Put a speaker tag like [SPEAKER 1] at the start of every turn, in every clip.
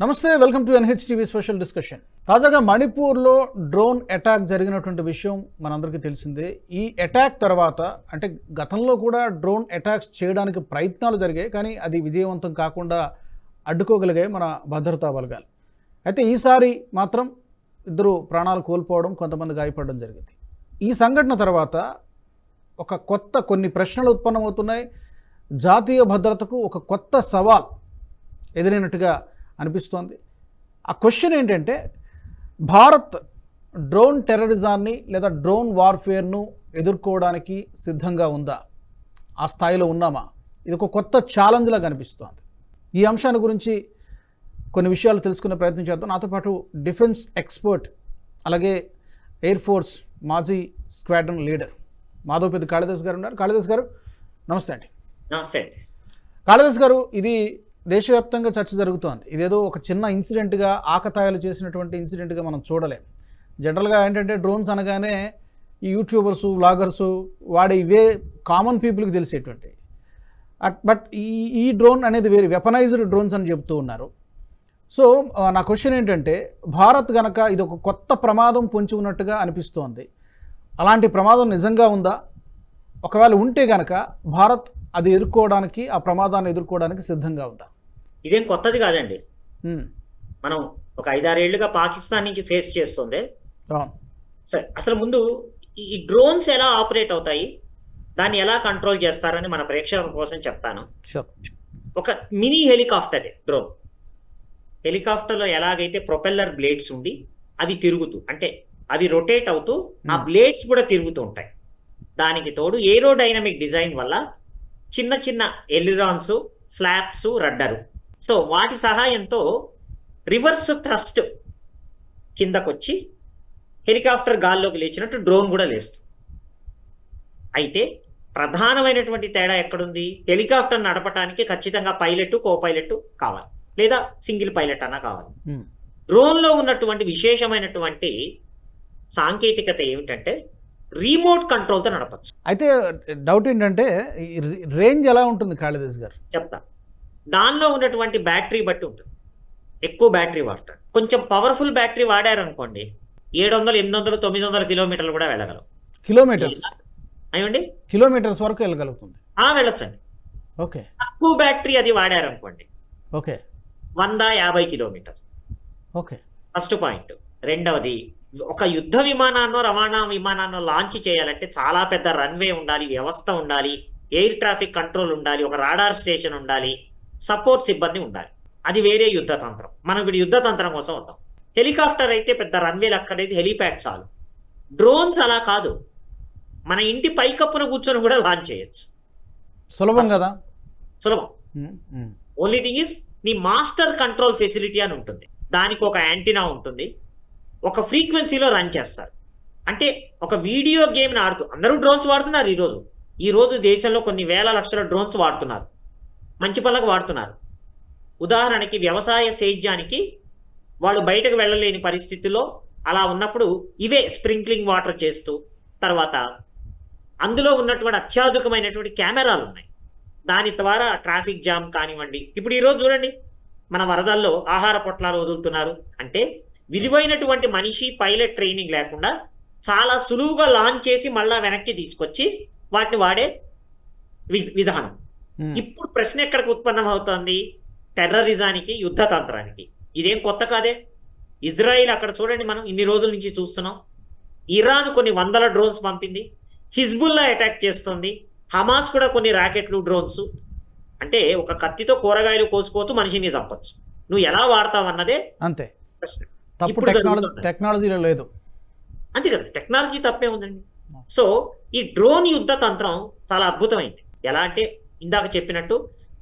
[SPEAKER 1] నమస్తే, welcome to NHTV special discussion. తాజాగా మణిపూర్లో డ్రోన్ అటాక్ జరిగినటువంటి విషయం మనందరికీ తెలిసిందే. ఈ అటాక్ తర్వాత అంటే గతంలో కూడా డ్రోన్ అటాక్స్ చేయడానికి ప్రయత్నాలు జరిగాయి, కానీ అది విజయవంతం కాకుండా అడ్డుకోగలిగాయి మన భద్రతా బలగాలు. అయితే ఈసారి మాత్రం ఇద్దరు ప్రాణాలు కోల్పోవడం, కొంతమంది గాయపడడం జరిగింది. ఈ సంఘటన తర్వాత కొన్ని ప్రశ్నలు ఉత్పన్నమవుతున్నాయి. జాతీయ భద్రతకు ఒక కొత్త సవాల్ ఎదురైనట్టుగా అనిపిస్తోంది. ఆ క్వశ్చన్ ఏంటంటే, భారత్ డ్రోన్ టెర్రరిజాన్ని లేదా డ్రోన్ వార్ఫేర్ను ఎదుర్కోవడానికి సిద్ధంగా ఉందా? ఆ స్థాయిలో ఉన్నామా? ఇది ఒక కొత్త ఛాలెంజ్లా కనిపిస్తోంది. ఈ అంశాన్ని గురించి కొన్ని విషయాలు తెలుసుకునే ప్రయత్నం చేద్దాం. నాతో పాటు డిఫెన్స్ ఎక్స్పర్ట్, అలాగే ఎయిర్ ఫోర్స్ మాజీ స్క్వాడ్రన్ లీడర్ మాధవపతి కాళిదాస్ గారు ఉన్నారు. కాళిదాస్ గారు నమస్తే అండి.
[SPEAKER 2] నమస్తే అండి.
[SPEAKER 1] కాళిదాస్ గారు, ఇది దేశవ్యాప్తంగా చర్చ జరుగుతోంది. ఇదేదో ఒక చిన్న ఇన్సిడెంట్గా, ఆకతాయాలు చేసినటువంటి ఇన్సిడెంట్గా మనం చూడలేం. జనరల్గా ఏంటంటే డ్రోన్స్ అనగానే ఈ యూట్యూబర్సు, వ్లాగర్సు వాడే ఇవే కామన్ పీపుల్కి తెలిసేటువంటి. బట్ ఈ డ్రోన్ అనేది వేరే వెపనైజ్డ్ డ్రోన్స్ అని చెప్తూ ఉన్నారు. సో నా క్వశ్చన్ ఏంటంటే, భారత్ గనక ఇది ఒక కొత్త ప్రమాదం పొంచి ఉన్నట్టుగా అనిపిస్తోంది. అలాంటి ప్రమాదం నిజంగా ఉందా? ఒకవేళ ఉంటే గనక భారత్ అది ఎదుర్కోవడానికి, ఆ ప్రమాదాన్ని ఎదుర్కోవడానికి సిద్ధంగా ఉందా?
[SPEAKER 2] ఇదేం కొత్తది కాదండి. మనం ఒక 5-6 ఏళ్లుగా పాకిస్తాన్ నుంచి ఫేస్ చేస్తుంది. సరే, అసలు ముందు ఈ డ్రోన్స్ ఎలా ఆపరేట్ అవుతాయి, దాన్ని ఎలా కంట్రోల్ చేస్తారని మన ప్రేక్షకుల కోసం చెప్తాను. ఒక మినీ హెలికాప్టర్ డ్రోన్. హెలికాప్టర్లో ఎలాగైతే ప్రొపెల్లర్ బ్లేడ్స్ ఉండి అవి తిరుగుతూ, అంటే అవి రొటేట్ అవుతూ ఆ బ్లేడ్స్ కూడా తిరుగుతూ ఉంటాయి. దానికి తోడు ఏరోడైనమిక్ డిజైన్ వల్ల చిన్న చిన్న ఎలిరాన్స్, ఫ్లాప్స్, రడ్డరు, సో వాటి సహాయంతో రివర్స్ థ్రస్ట్ కిందకొచ్చి హెలికాప్టర్ గాల్లోకి లేచినట్టు డ్రోన్ కూడా లేస్తుంది. అయితే ప్రధానమైనటువంటి తేడా ఎక్కడుంది? హెలికాప్టర్ నడపడానికి ఖచ్చితంగా పైలట్, కో పైలట్ కావాలి, లేదా సింగిల్ పైలట్ అన్నా కావాలి. డ్రోన్లో ఉన్నటువంటి విశేషమైనటువంటి సాంకేతికత ఏమిటంటే రిమోట్ కంట్రోల్తో నడపచ్చు.
[SPEAKER 1] అయితే డౌట్ ఏంటంటే, రేంజ్ ఎలా ఉంటుంది కాళిదాస్ గారు?
[SPEAKER 2] చెప్తా. దానిలో ఉన్నటువంటి బ్యాటరీ బట్టి ఉంటుంది. ఎక్కువ బ్యాటరీ వాడతారు. కొంచెం పవర్ఫుల్ బ్యాటరీ వాడారనుకోండి, 700, 800, 900 కిలోమీటర్లు కూడా వెళ్ళగలం.
[SPEAKER 1] కిలోమీటర్స్
[SPEAKER 2] అయ్యండి,
[SPEAKER 1] కిలోమీటర్స్ వరకు వెళ్ళగలుగుతుంది.
[SPEAKER 2] వెళ్ళొచ్చండి.
[SPEAKER 1] ఓకే.
[SPEAKER 2] తక్కువ బ్యాటరీ అది వాడారనుకోండి,
[SPEAKER 1] okay,
[SPEAKER 2] 150 kilometre.
[SPEAKER 1] Okay,
[SPEAKER 2] first point. రెండవది, ఒక యుద్ధ విమానాన్నో రవాణా విమానాన్నో లాంచ్ చేయాలంటే చాలా పెద్ద రన్వే ఉండాలి, వ్యవస్థ ఉండాలి, ఎయిర్ ట్రాఫిక్ కంట్రోల్ ఉండాలి, ఒక రాడార్ స్టేషన్ ఉండాలి, సపోర్ట్ సిబ్బంది ఉండాలి. అది వేరే యుద్ధ తంత్రం. మనం ఇప్పుడు యుద్ధ తంత్రం కోసం వద్దాం. హెలికాప్టర్ అయితే పెద్ద రన్వేలు అక్కడైతే హెలిప్యాడ్ చాలు. డ్రోన్స్ అలా కాదు, మన ఇంటి పైకప్పున కూర్చొని కూడా లాంచ్ చేయొచ్చు.
[SPEAKER 1] సులభం కదా?
[SPEAKER 2] సులభం. ఓన్లీ థింగ్ ఇస్, నీ మాస్టర్ కంట్రోల్ ఫెసిలిటీ అని ఉంటుంది. దానికి ఒక యాంటీనా ఉంటుంది, ఒక ఫ్రీక్వెన్సీలో రన్ చేస్తారు. అంటే ఒక వీడియో గేమ్ని ఆడుతూ, అందరూ డ్రోన్స్ వాడుతున్నారు ఈరోజు దేశంలో కొన్ని వేల లక్షల డ్రోన్స్ వాడుతున్నారు, మంచి పనులకు వాడుతున్నారు. ఉదాహరణకి వ్యవసాయ సేద్యానికి వాళ్ళు బయటకు వెళ్ళలేని పరిస్థితుల్లో అలా ఉన్నప్పుడు ఇవే స్ప్రింక్లింగ్ వాటర్ చేస్తూ, తర్వాత అందులో ఉన్నటువంటి అత్యాధునికమైనటువంటి కెమెరాలు ఉన్నాయి. దాని ద్వారా ట్రాఫిక్ జామ్ కానివ్వండి, ఇప్పుడు ఈరోజు చూడండి మన వరదల్లో ఆహార పొట్లాలు వదులుతున్నారు. అంటే విలువైనటువంటి మనిషి పైలట్ ట్రైనింగ్ లేకుండా చాలా సులువుగా లాంచ్ చేసి మళ్ళా వెనక్కి తీసుకొచ్చి వాటిని వాడే విధానం. ఇప్పుడు ప్రశ్న ఎక్కడికి ఉత్పన్నం అవుతుంది? టెర్రరిజానికి, యుద్ధ తంత్రానికి. ఇదేం కొత్త కాదే. ఇజ్రాయిల్ అక్కడ చూడండి, మనం ఇన్ని రోజుల నుంచి చూస్తున్నాం. ఇరాన్ కొన్ని వందల డ్రోన్స్ పంపింది, హిజ్బుల్లా అటాక్ చేస్తుంది, హమాస్ కూడా కొన్ని రాకెట్లు, డ్రోన్స్. అంటే ఒక కత్తితో కూరగాయలు కోసుకోవచ్చు, మనిషిని చంపచ్చు. నువ్వు ఎలా వాడతావు అన్నదే
[SPEAKER 1] అంతే
[SPEAKER 2] ప్రశ్న.
[SPEAKER 1] టెక్నాలజీలో లేదు
[SPEAKER 2] అంతే కదా, టెక్నాలజీ తప్పే ఉందండి. సో ఈ డ్రోన్ యుద్ధ తంత్రం చాలా అద్భుతమైంది. ఎలా అంటే ఇందాక చెప్పినట్టు,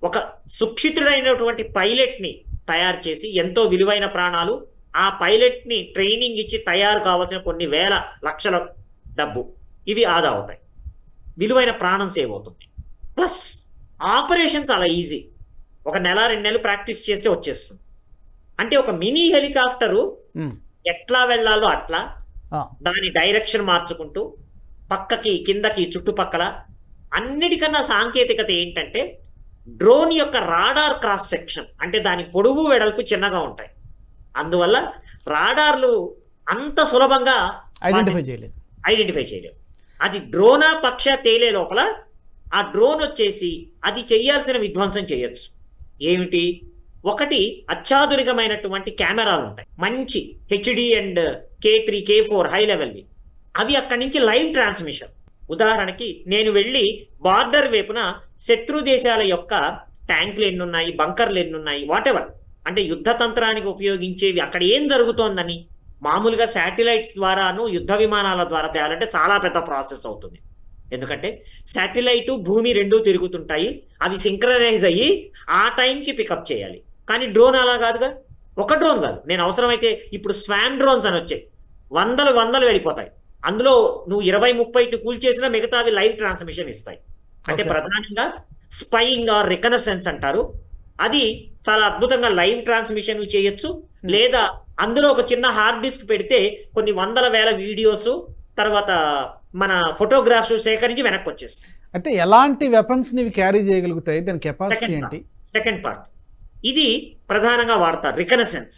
[SPEAKER 2] ఒక సుక్షితుడైనటువంటి పైలట్ని తయారు చేసి, ఎంతో విలువైన ప్రాణాలు, ఆ పైలట్ని ట్రైనింగ్ ఇచ్చి తయారు కావాల్సిన కొన్ని వేల లక్షల డబ్బు ఇవి ఆదా అవుతాయి, విలువైన ప్రాణం సేవ్ అవుతుంది. ప్లస్ ఆపరేషన్ చాలా ఈజీ. ఒక 1-2 నెలలు ప్రాక్టీస్ చేస్తే వచ్చేస్తుంది. అంటే ఒక మినీ హెలికాప్టరు ఎట్లా వెళ్ళాలో అట్లా దాని డైరెక్షన్ మార్చుకుంటూ పక్కకి, కిందకి, చుట్టుపక్కల అన్నిటికన్నా సాంకేతికత ఏంటంటే డ్రోన్ యొక్క రాడార్ క్రాస్ సెక్షన్ అంటే దాని పొడవు వెడల్పు చిన్నగా ఉంటాయి. అందువల్ల రాడార్లు అంత సులభంగా ఐడెంటిఫై చేయలేవు. అది డ్రోనా పక్ష తేలే లోపల ఆ డ్రోన్ వచ్చేసి అది చేయాల్సిన విధ్వంసం చేయొచ్చు. ఏమిటి? ఒకటి, అత్యాధునికమైనటువంటి కెమెరాలు ఉంటాయి, మంచి HD and K3 K4 high లెవెల్వి. అవి అక్కడి నుంచి లైవ్ ట్రాన్స్మిషన్. ఉదాహరణకి నేను వెళ్ళి బార్డర్ వైపున శత్రు దేశాల యొక్క ట్యాంకులు ఎన్నున్నాయి, బంకర్లు ఎన్నున్నాయి, వాటెవర్ అంటే యుద్ధ తంత్రానికి ఉపయోగించేవి అక్కడ ఏం జరుగుతోందని మామూలుగా శాటిలైట్స్ ద్వారాను యుద్ధ విమానాల ద్వారా తేయాలంటే చాలా పెద్ద ప్రాసెస్ అవుతుంది. ఎందుకంటే శాటిలైట్ భూమి రెండూ తిరుగుతుంటాయి, అవి సింక్రనైజ్ అయ్యి ఆ టైంకి పికప్ చేయాలి. కానీ డ్రోన్ అలా కాదుగా. ఒక డ్రోన్ కాదు, నేను అవసరమైతే ఇప్పుడు స్వామ్ డ్రోన్స్ అని వచ్చాయి, వందలు వెళ్ళిపోతాయి. అందులో నువ్వు 20-30 కూల్చేసినా మిగతా అవి లైవ్ ట్రాన్స్మిషన్ ఇస్తాయి. అంటే ప్రధానంగా స్పైయింగ్ ఆర్ రికనసెన్స్ అంటారు. అది చాలా అద్భుతంగా లైవ్ ట్రాన్స్మిషన్ చేయొచ్చు. లేదా అందులో ఒక చిన్న హార్డ్ డిస్క్ పెడితే కొన్ని 100,000 వీడియోస్ తర్వాత మన ఫోటోగ్రాఫ్స్ సేకరించి వెనక్కి వచ్చేస్తాయి.
[SPEAKER 1] అయితే ఎలాంటి వెపన్స్ ని క్యారీ చేయగలుగుతాయి, దాని కెపాసిటీ ఏంటి?
[SPEAKER 2] సెకండ్ పార్ట్ ఇది ప్రధానంగా వాడతారు రికనసెన్స్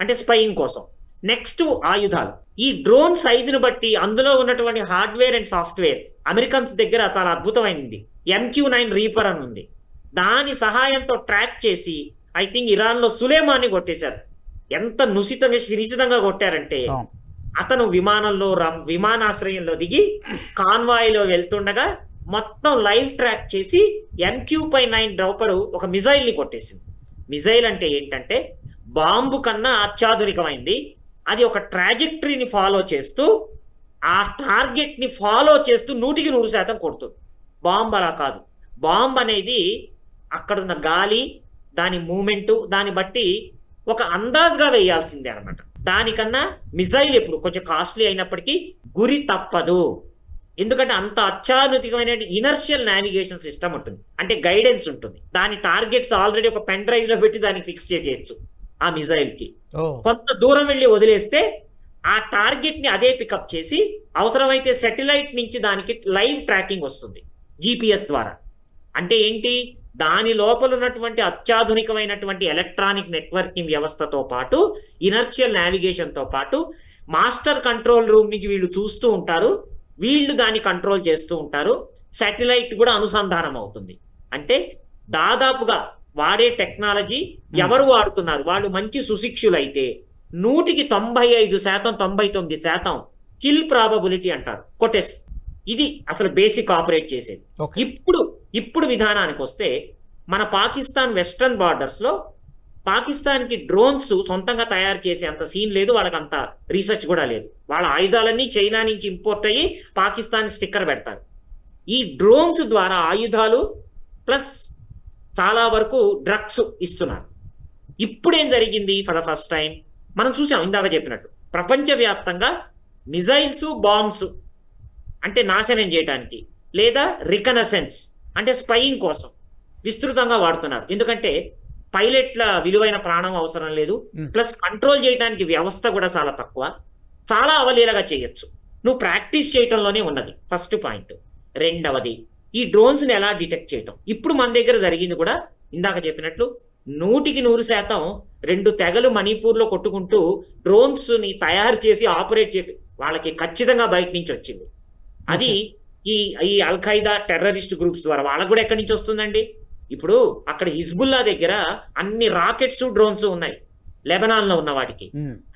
[SPEAKER 2] అంటే స్పైయింగ్ కోసం. నెక్స్ట్ ఆయుధాలు. ఈ డ్రోన్ సైజును బట్టి అందులో ఉన్నటువంటి హార్డ్వేర్ అండ్ సాఫ్ట్వేర్ అమెరికన్స్ దగ్గర చాలా అద్భుతమైనది. MQ-9 రీపర్ అని ఉంది. దాని సహాయంతో ట్రాక్ చేసి ఐ థింక్ ఇరాన్ లో సులేమాన్ని కొట్టేశారు. ఎంత నిశితంగా కొట్టారంటే అతను విమానాశ్రయంలో దిగి కాన్వాయ్లో వెళ్తుండగా మొత్తం లైవ్ ట్రాక్ చేసి MQ-9 డ్రాపర్ ఒక మిజైల్ ని కొట్టేసింది. మిజైల్ అంటే ఏంటంటే బాంబు కన్నా అత్యాధునికమైంది. అది ఒక ట్రాజెక్టరీని ఫాలో చేస్తూ ఆ టార్గెట్ ని ఫాలో చేస్తూ 100% కొడుతుంది. బాంబ్ అలా కాదు. బాంబ్ అనేది అక్కడున్న గాలి, దాని మూమెంటు, దాన్ని బట్టి ఒక అందాజ్గా వేయాల్సిందే అనమాట. దానికన్నా మిజైల్ ఎప్పుడు కొంచెం కాస్ట్లీ అయినప్పటికీ గురి తప్పదు. ఎందుకంటే అంత అత్యాధునికమైన ఇనర్షియల్ నావిగేషన్ సిస్టమ్ ఉంటుంది, అంటే గైడెన్స్ ఉంటుంది. దాని టార్గెట్స్ ఆల్రెడీ ఒక పెన్ డ్రైవ్ లో పెట్టి దానికి ఫిక్స్ చేసేయచ్చు. ఆ మిజైల్ కి కొంత దూరం వెళ్ళి వదిలేస్తే ఆ టార్గెట్ ని అదే పికప్ చేసి అవసరమైతే శాటిలైట్ నుంచి దానికి లైవ్ ట్రాకింగ్ వస్తుంది GPS ద్వారా. అంటే ఏంటి? దాని లోపల ఉన్నటువంటి అత్యాధునికమైనటువంటి ఎలక్ట్రానిక్ నెట్వర్కింగ్ వ్యవస్థతో పాటు ఇనర్షియల్ నావిగేషన్ తో పాటు మాస్టర్ కంట్రోల్ రూమ్ నుంచి వీళ్ళు చూస్తూ ఉంటారు, వీళ్ళు దాన్ని కంట్రోల్ చేస్తూ ఉంటారు. శాటిలైట్ కూడా అనుసంధానం అవుతుంది. అంటే దాదాపుగా వాడే టెక్నాలజీ ఎవరు వాడుతున్నారు, వాళ్ళు మంచి సుశిక్షులైతే 100% 99% కిల్ ప్రాబబిలిటీ అంటారు, కొట్టేసి. ఇది అసలు బేసిక్ ఆపరేట్ చేసేది. ఇప్పుడు విధానానికి వస్తే మన పాకిస్తాన్ వెస్ట్రన్ బార్డర్స్ లో పాకిస్తాన్కి డ్రోన్స్ సొంతంగా తయారు చేసే అంత సీన్ లేదు, వాళ్ళకి అంత రీసెర్చ్ కూడా లేదు. వాళ్ళ ఆయుధాలన్నీ చైనా నుంచి ఇంపోర్ట్ అయ్యి పాకిస్తాన్ స్టిక్కర్ పెడతారు. ఈ డ్రోన్స్ ద్వారా ఆయుధాలు ప్లస్ చాలా వరకు డ్రగ్స్ ఇస్తున్నారు. ఇప్పుడేం జరిగింది? ఫర్ ద ఫస్ట్ టైం మనం చూసాం, ఇందాక చెప్పినట్టు ప్రపంచవ్యాప్తంగా మిజైల్స్, బాంబ్స్ అంటే నాశనం చేయడానికి, లేదా రికనసెన్స్ అంటే స్పైయింగ్ కోసం విస్తృతంగా వాడుతున్నారు. ఎందుకంటే పైలట్ల విలువైన ప్రాణం అవసరం లేదు, ప్లస్ కంట్రోల్ చేయడానికి వ్యవస్థ కూడా చాలా తక్కువ, చాలా అవలీలగా చేయొచ్చు. నువ్వు ప్రాక్టీస్ చేయటంలోనే ఉన్నది ఫస్ట్ పాయింట్. రెండవది ఈ డ్రోన్స్ ని ఎలా డిటెక్ట్ చేయటం. ఇప్పుడు మన దగ్గర జరిగింది కూడా ఇందాక చెప్పినట్లు 100% 2 తెగలు మణిపూర్ లో కొట్టుకుంటూ డ్రోన్స్ ని తయారు చేసి ఆపరేట్ చేసి వాళ్ళకి ఖచ్చితంగా బయట నుంచి వచ్చింది. అది ఈ అల్ ఖైదా టెర్రరిస్ట్ గ్రూప్స్ ద్వారా. వాళ్ళకు కూడా ఎక్కడి నుంచి వస్తుందండి? ఇప్పుడు అక్కడ హిజ్బుల్లా దగ్గర అన్ని రాకెట్స్, డ్రోన్స్ ఉన్నాయి లెబనాన్ లో ఉన్న వాటికి.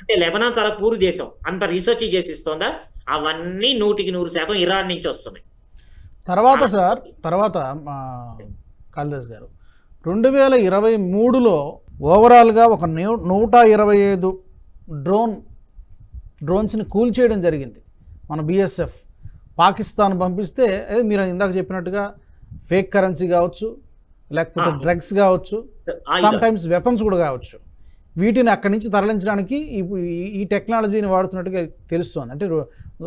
[SPEAKER 2] అంటే లెబనాన్ చాలా పూర్ దేశం, అంత రీసెర్చ్ చేసి ఇస్తుందా? అవన్నీ 100% ఇరాన్ నుంచి వస్తున్నాయి.
[SPEAKER 1] తర్వాత కాళిదాస్ గారు 2023లో ఓవరాల్గా ఒక 125 డ్రోన్స్ని కూల్చేయడం జరిగింది మన BSF. పాకిస్తాన్ పంపిస్తే అదే మీరు ఇందాక చెప్పినట్టుగా ఫేక్ కరెన్సీ కావచ్చు, లేకపోతే డ్రగ్స్ కావచ్చు, సమ్ టైమ్స్ వెపన్స్ కూడా కావచ్చు, వీటిని అక్కడి నుంచి తరలించడానికి ఈ టెక్నాలజీని వాడుతున్నట్టుగా తెలుస్తోంది. అంటే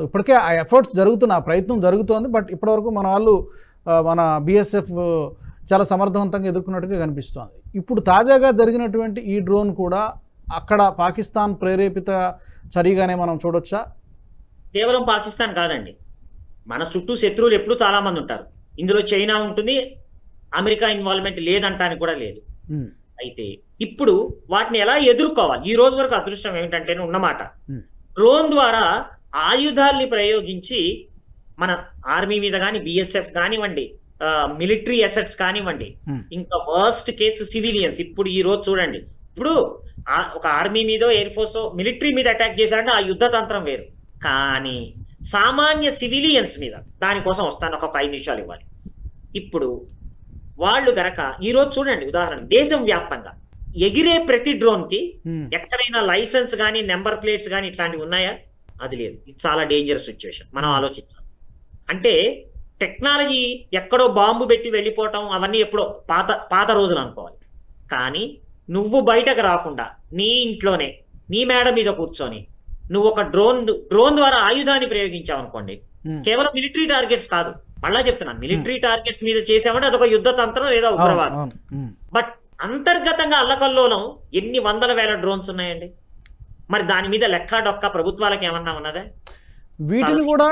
[SPEAKER 1] ఇప్పటికే ఆ ఎఫర్ట్స్ జరుగుతున్న, ఆ ప్రయత్నం జరుగుతోంది. బట్ ఇప్పటివరకు మన BSF చాలా సమర్థవంతంగా ఎదుర్కొన్నట్టుగా కనిపిస్తోంది. ఇప్పుడు తాజాగా జరిగినటువంటి ఈ డ్రోన్ కూడా అక్కడ పాకిస్తాన్ ప్రేరేపిత చర్యగానే మనం చూడొచ్చా?
[SPEAKER 2] కేవలం పాకిస్తాన్ కాదండి, మన చుట్టూ శత్రువులు ఎప్పుడు చాలా మంది ఉంటారు. ఇందులో చైనా ఉంటుంది, అమెరికా ఇన్వాల్వ్మెంట్ లేదంటానికి కూడా లేదు. అయితే ఇప్పుడు వాటిని ఎలా ఎదుర్కోవాలి? ఈ రోజు వరకు అదృష్టం ఏమిటంటే ఉన్నమాట, డ్రోన్ ద్వారా ఆయుధాల్ని ప్రయోగించి మన ఆర్మీ మీద కానీ, బిఎస్ఎఫ్ కానివ్వండి, మిలిటరీ అసెట్స్ కానివ్వండి, ఇంకా వర్స్ట్ కేసు సివిలియన్స్. ఇప్పుడు ఈ రోజు చూడండి, ఇప్పుడు ఒక ఆర్మీ మీదో ఎయిర్ ఫోర్స్ మిలిటరీ మీద అటాక్ చేశారంటే ఆ యుద్ధ తంత్రం వేరు. కానీ సామాన్య సివిలియన్స్ మీద, దానికోసం వస్తాను, ఒక 5 నిమిషాలు ఇవ్వాలి. ఇప్పుడు వాళ్ళు గనక ఈ రోజు చూడండి, ఉదాహరణ దేశం వ్యాప్తంగా ఎగిరే ప్రతి డ్రోన్ కి ఎక్కడైనా లైసెన్స్ కానీ, నెంబర్ ప్లేట్స్ కానీ ఇట్లాంటివి ఉన్నాయా? అది లేదు. ఇది చాలా డేంజరస్ సిచ్యువేషన్. మనం ఆలోచించాలి. అంటే టెక్నాలజీ ఎక్కడో బాంబు పెట్టి వెళ్ళిపోవటం అవన్నీ ఎప్పుడో పాత రోజులు అనుకోవాలి. కానీ నువ్వు బయటకు రాకుండా నీ ఇంట్లోనే నీ మేడ మీద కూర్చొని నువ్వు ఒక డ్రోన్ ద్వారా ఆయుధాన్ని ప్రయోగించావు అనుకోండి, కేవలం మిలిటరీ టార్గెట్స్ కాదు, మళ్ళా చెప్తున్నాను, మిలిటరీ టార్గెట్స్ మీద చేసామంటే అదొక యుద్ధ తంత్రం లేదా ఉగ్రవాదం. బట్ అంతర్గతంగా అల్లకల్లోలం ఎన్ని వందల వేల డ్రోన్స్ ఉన్నాయండి. మరి దాని మీద లెక్క డొక్క ప్రభుత్వాలకు ఏమన్నా ఉన్నదా?
[SPEAKER 1] వీటిని కూడా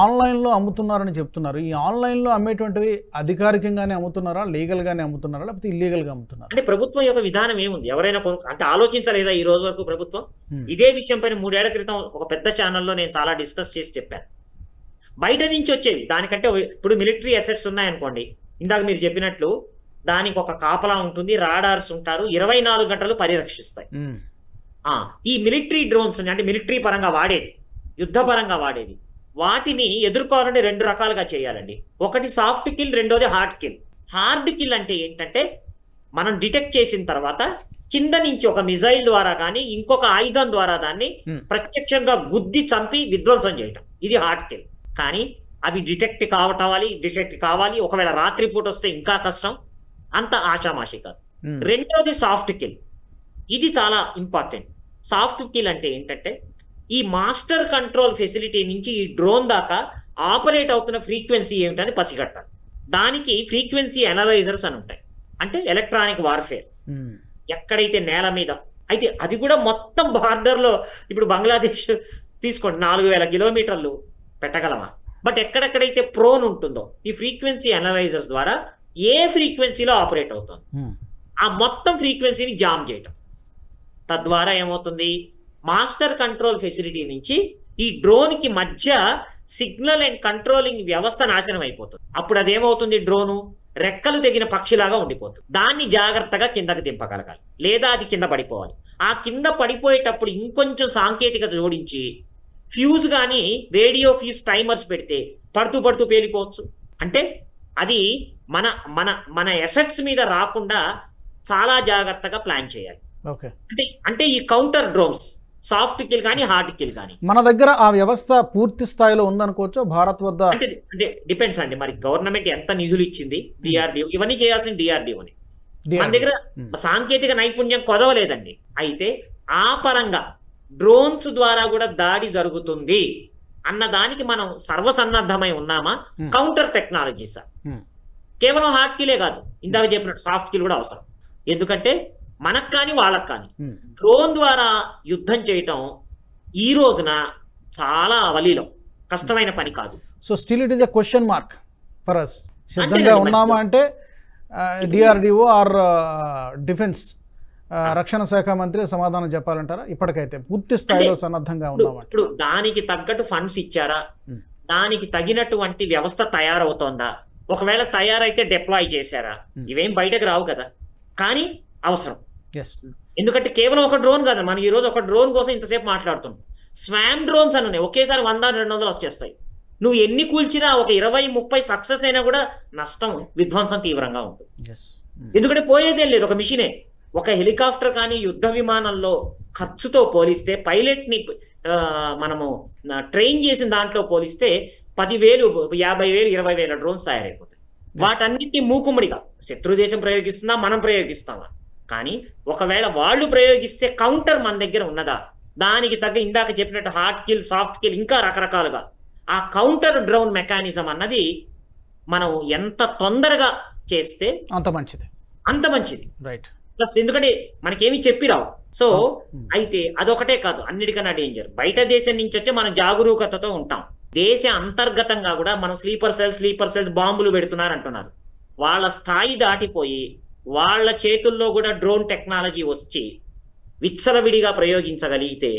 [SPEAKER 1] ఆన్లైన్లో అమ్ముతున్నారని చెప్తున్నారు. ఈ ఆన్లైన్లో అమ్మేటువంటివి అధికారికంగానే అమ్ముతున్నారా, లీగల్గానే అమ్ముతున్నారా, లేకపోతే ఇల్లీగల్గా అమ్ముతున్నారా?
[SPEAKER 2] అంటే ప్రభుత్వం యొక్క విధానం ఏముంది? ఎవరైనా అంటే ఆలోచించలేదా ఈ రోజు వరకు ప్రభుత్వం? ఇదే విషయం పైన 3 ఏళ్ల క్రితం ఒక పెద్ద ఛానల్లో నేను చాలా డిస్కస్ చేసి చెప్పాను. బయట నుంచి వచ్చేవి దానికంటే, ఇప్పుడు మిలిటరీ అసెట్స్ ఉన్నాయనుకోండి, ఇందాక మీరు చెప్పినట్లు దానికి ఒక కాపలా ఉంటుంది, రాడార్స్ ఉంటారు, 24 గంటలు పరిరక్షిస్తాయి. ఈ మిలిటరీ డ్రోన్స్ అంటే మిలిటరీ పరంగా వాడేది, యుద్ధ పరంగా వాడేది, వాటిని ఎదుర్కోవాలంటే 2 రకాలుగా చేయాలండి. ఒకటి సాఫ్ట్ కిల్, రెండోది హార్డ్ కిల్. హార్డ్ కిల్ అంటే ఏంటంటే మనం డిటెక్ట్ చేసిన తర్వాత కింద నుంచి ఒక మిజైల్ ద్వారా కానీ ఇంకొక ఆయుధం ద్వారా దాన్ని ప్రత్యక్షంగా గుద్ది చంపి విధ్వంసం చేయటం, ఇది హార్డ్ కిల్. కానీ అవి డిటెక్ట్ కావాలి, ఒకవేళ రాత్రిపూట వస్తే ఇంకా కష్టం, అంత ఆషామాషి కాదు. రెండోది సాఫ్ట్ కిల్. ఇది చాలా ఇంపార్టెంట్. సాఫ్ట్ కిల్ అంటే ఏంటంటే ఈ మాస్టర్ కంట్రోల్ ఫెసిలిటీ నుంచి ఈ డ్రోన్ దాకా ఆపరేట్ అవుతున్న ఫ్రీక్వెన్సీ ఏమిటని పసిగట్టాలి. దానికి ఫ్రీక్వెన్సీ అనలైజర్స్ అని ఉంటాయి, అంటే ఎలక్ట్రానిక్ వార్ఫేర్. ఎక్కడైతే నేల మీద అయితే అది కూడా మొత్తం బార్డర్లో, ఇప్పుడు బంగ్లాదేశ్ తీసుకోండి, 4000 కిలోమీటర్లు పెట్టగలమా? బట్ ఎక్కడెక్కడైతే ప్రోన్ ఉంటుందో ఈ ఫ్రీక్వెన్సీ అనలైజర్స్ ద్వారా ఏ ఫ్రీక్వెన్సీలో ఆపరేట్ అవుతుంది ఆ మొత్తం ఫ్రీక్వెన్సీని జామ్ చేయటం. తద్వారా ఏమవుతుంది, మాస్టర్ కంట్రోల్ ఫెసిలిటీ నుంచి ఈ డ్రోన్ కి మధ్య సిగ్నల్ అండ్ కంట్రోలింగ్ వ్యవస్థ నాశనం అయిపోతుంది. అప్పుడు అదేమవుతుంది, డ్రోను రెక్కలు తెగిన పక్షిలాగా ఉండిపోతుంది. దాన్ని జాగ్రత్తగా కిందకి దింపగలగాలి, లేదా అది కింద పడిపోవాలి. ఆ కింద పడిపోయేటప్పుడు ఇంకొంచెం సాంకేతికత జోడించి ఫ్యూజ్ కానీ రేడియో ఫ్యూజ్ టైమర్స్ పెడితే పడుతూ పేలిపోవచ్చు. అంటే అది మన మన మన ఎసెట్స్ మీద రాకుండా చాలా జాగ్రత్తగా ప్లాన్ చేయాలి. అంటే ఈ కౌంటర్ డ్రోన్స్ సాఫ్ట్ కిల్ కానీ హార్డ్ కిల్ కానీ
[SPEAKER 1] మన దగ్గర ఆ వ్యవస్థ పూర్తి స్థాయిలో ఉందనుకోవచ్చు. భారత్ వద్ద
[SPEAKER 2] అంటే డిపెండ్స్ అండి, మరి గవర్నమెంట్ ఎంత నిధులు ఇచ్చింది, డిఆర్డిఓ ఇవన్నీ చేయాల్సిన డిఆర్డిఓని. మన దగ్గర సాంకేతిక నైపుణ్యం కొదవలేదండి. అయితే ఆ పరంగా డ్రోన్స్ ద్వారా కూడా దాడి జరుగుతుంది అన్న దానికి మనం సర్వసన్నద్ధమై ఉన్నామా? కౌంటర్ టెక్నాలజీ సార్, కేవలం హార్డ్ కిలే కాదు, ఇందాక చెప్పినట్టు సాఫ్ట్ కిల్ కూడా అవసరం. ఎందుకంటే మనకు కానీ వాళ్ళకు కానీ డ్రోన్ ద్వారా యుద్ధం చేయటం ఈ రోజున చాలా అవలీలం, కష్టమైన పని కాదు.
[SPEAKER 1] So still it is a question mark for us. సిద్ధంగా ఉన్నామా అంటే డిఆర్డిఓ ఆర్ డిఫెన్స్ రక్షణ శాఖ మంత్రి సమాధానం చెప్పాలంటారా? ఇప్పటికైతే పూర్తి స్థాయిలో సన్నద్ధంగా ఉన్నామా?
[SPEAKER 2] ఇప్పుడు దానికి తగ్గట్టు ఫండ్స్ ఇచ్చారా, దానికి తగినటువంటి వ్యవస్థ తయారవుతోందా, ఒకవేళ తయారైతే డిప్లాయ్ చేశారా, ఇవేం బయటకు రావు కదా, కానీ అవసరం. ఎందుకంటే కేవలం ఒక డ్రోన్ కాదు, మనం ఈ రోజు ఒక డ్రోన్ కోసం ఇంతసేపు మాట్లాడుతున్నాం. స్వామ్ డ్రోన్స్ అని ఉన్నాయి, ఒకేసారి 100-200 వచ్చేస్తాయి. నువ్వు ఎన్ని కూల్చినా ఒక 20-30 సక్సెస్ అయినా కూడా నష్టం, విధ్వంసం తీవ్రంగా ఉంటుంది. ఎందుకంటే పోయేదే లేదు, ఒక మిషనే. ఒక హెలికాప్టర్ కానీ యుద్ధ విమానంలో ఖర్చుతో పోలిస్తే, పైలట్ ని మనము ట్రైన్ చేసిన దాంట్లో పోలిస్తే 10,000, 50,000, 20,000 డ్రోన్స్ తయారైపోతాయి. వాటన్నిటిని మూకుమ్మడిగా శత్రు దేశం ప్రయోగిస్తుందా, మనం ప్రయోగిస్తామా? కానీ ఒకవేళ వాళ్ళు ప్రయోగిస్తే కౌంటర్ మన దగ్గర ఉన్నదా? దానికి తగ్గ ఇందాక చెప్పినట్టు హార్డ్ కిల్, సాఫ్ట్ కిల్, ఇంకా రకరకాలుగా ఆ కౌంటర్ డ్రోన్ మెకానిజం అన్నది మనం ఎంత తొందరగా చేస్తే
[SPEAKER 1] అంత మంచిది.
[SPEAKER 2] రైట్. ప్లస్ ఎందుకంటే మనకేమి చెప్పిరావు. సో అయితే అదొకటే కాదు, అన్నిటికన్నా డేంజర్ బయట దేశం నుంచి వచ్చే మనం జాగరూకతతో ఉంటాం. దేశ అంతర్గతంగా కూడా మనం స్లీపర్ సెల్స్ బాంబులు పెడుతున్నారు అంటున్నారు. వాళ్ళ స్థాయి దాటిపోయి వాళ్ళ చేతుల్లో కూడా డ్రోన్ టెక్నాలజీ వచ్చి విచ్చలవిడిగా ప్రయోగించగలిగితే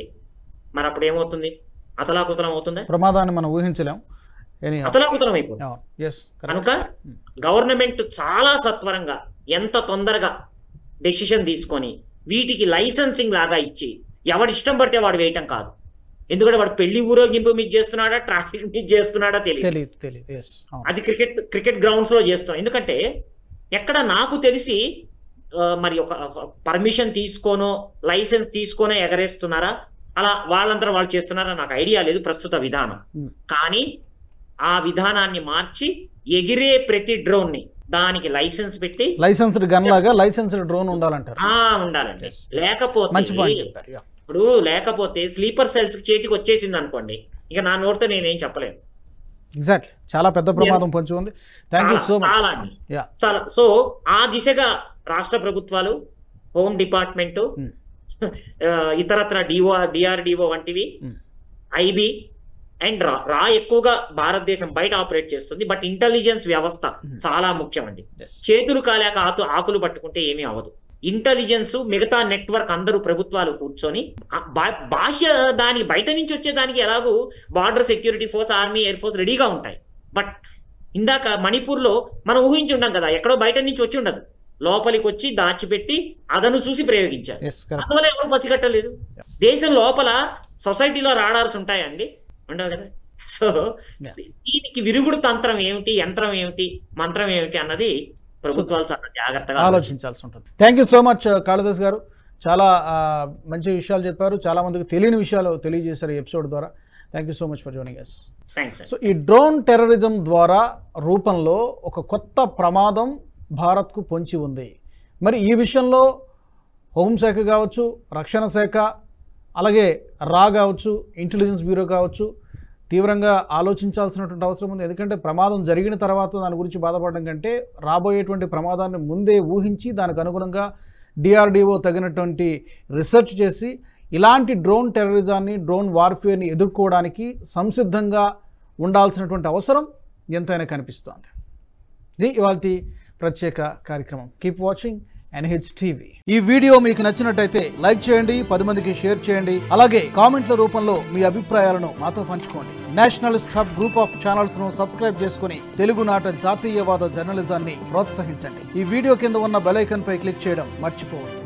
[SPEAKER 2] మరి అప్పుడు ఏమవుతుంది? అతలాకుతలం అవుతుందా?
[SPEAKER 1] ప్రమాదాన్ని మనం ఊహించలేం.
[SPEAKER 2] అతలాకుతలం అయిపోతుంది. కనుక గవర్నమెంట్ చాలా సత్వరంగా ఎంత తొందరగా డెసిషన్ తీసుకొని వీటికి లైసెన్సింగ్ లాగా ఇచ్చి ఎవడిష్టం పడితే వాడు వేయటం కాదు. ఎందుకంటే వాడు పెళ్లి ఊరేగింపు మీద చేస్తున్నాడా, ట్రాఫిక్ మీద చేస్తున్నాడా తెలియదు. అది క్రికెట్ గ్రౌండ్స్ లో చేస్తున్నాం. ఎందుకంటే ఎక్కడ నాకు తెలిసి మరి ఒక పర్మిషన్ తీసుకోనో లైసెన్స్ తీసుకోనో ఎగరేస్తున్నారా, అలా వాళ్ళంతా వాళ్ళు చేస్తున్నారా నాకు ఐడియా లేదు ప్రస్తుత విధానం. కానీ ఆ విధానాన్ని మార్చి ఎగిరే ప్రతి డ్రోన్ ని దానికి లైసెన్స్ పెట్టి
[SPEAKER 1] లైసెన్స్డ్ గన్ లాగా లైసెన్స్డ్ డ్రోన్ ఉండాలంటారు.
[SPEAKER 2] ఉండాలండి. లేకపోతే స్లీపర్ సెల్స్ చేతికి వచ్చేసింది అనుకోండి, ఇక నా నోటితో నేనేం చెప్పలేను.
[SPEAKER 1] ఎగ్జాక్ట్లీ, చాలా పెద్ద ప్రమాదం పొంచి ఉంది. Thank you so much.
[SPEAKER 2] So ఆ దిశగా రాష్ట్ర ప్రభుత్వాలు, హోమ్ డిపార్ట్మెంట్, ఇతరత్ర డిఆర్డిఓ వంటివి, ఐబి అండ్ రా ఎక్కువగా భారతదేశం బయట ఆపరేట్ చేస్తుంది. బట్ ఇంటెలిజెన్స్ వ్యవస్థ చాలా ముఖ్యం అండి. చేతులు కాలేక ఆకులు పట్టుకుంటే ఏమీ అవ్వదు. ఇంటెలిజెన్స్, మిగతా నెట్వర్క్ అందరూ ప్రభుత్వాలు కూర్చొని భాష దాని బయట నుంచి వచ్చేదానికి ఎలాగూ border security force, army, air force రెడీగా ఉంటాయి. బట్ ఇందాక మణిపూర్లో మనం ఊహించి ఉండం కదా, ఎక్కడో బయట నుంచి వచ్చి ఉండదు, లోపలికి వచ్చి దాచిపెట్టి అదను చూసి ప్రయోగించారు. అందువల్ల ఎవరు పసిగట్టలేదు. దేశం లోపల సొసైటీలో రాడార్స్ ఉంటాయండి, ఉండవు కదా. సో దీనికి విరుగుడు తంత్రం ఏమిటి, యంత్రం ఏమిటి, మంత్రం ఏమిటి అన్నది ప్రభుత్వాలు చాలా జాగ్రత్తగా
[SPEAKER 1] ఆలోచించాల్సి ఉంటుంది. Thank you so much Kalidas గారు. చాలా మంచి విషయాలు చెప్పారు, చాలా మందికి తెలియని విషయాలు తెలియజేశారు ఈ ఎపిసోడ్ ద్వారా. Thank you so much for joining us. So ఈ డ్రోన్ టెర్రరిజం ద్వారా రూపంలో ఒక కొత్త ప్రమాదం భారత్కు పొంచి ఉంది. మరి ఈ విషయంలో హోంశాఖ కావచ్చు, రక్షణ శాఖ, అలాగే రా కావచ్చు, ఇంటెలిజెన్స్ బ్యూరో కావచ్చు, తీవ్రంగా ఆలోచించాల్సినటువంటి అవసరం ఉంది. ఎందుకంటే ప్రమాదం జరిగిన తర్వాత దాని గురించి బాధపడడం కంటే రాబోయేటువంటి ప్రమాదాన్ని ముందే ఊహించి దానికి అనుగుణంగా డిఆర్డిఓ తగినటువంటి రీసెర్చ్ చేసి ఇలాంటి డ్రోన్ టెర్రరిజాన్ని, డ్రోన్ వార్ఫేర్ని ఎదుర్కోవడానికి సంసిద్ధంగా ఉండాల్సినటువంటి అవసరం ఎంతైనా కనిపిస్తోంది. ఇది ఇవాల్టి ప్రత్యేక కార్యక్రమం. Keep watching NH TV. ఈ వీడియో మీకు నచ్చినట్టయితే లైక్ చేయండి, 10 మందికి షేర్ చేయండి, అలాగే కామెంట్ల రూపంలో మీ అభిప్రాయాలను మాతో పంచుకోండి. Nationalist hub group of channels ను సబ్స్క్రైబ్ చేసుకుని తెలుగునాట జాతీయవాద జర్నలిజాన్ని ప్రోత్సహించండి. ఈ వీడియో కింద ఉన్న బెల్ ఐకాన్ పై క్లిక్ చేయడం మర్చిపోవద్దు.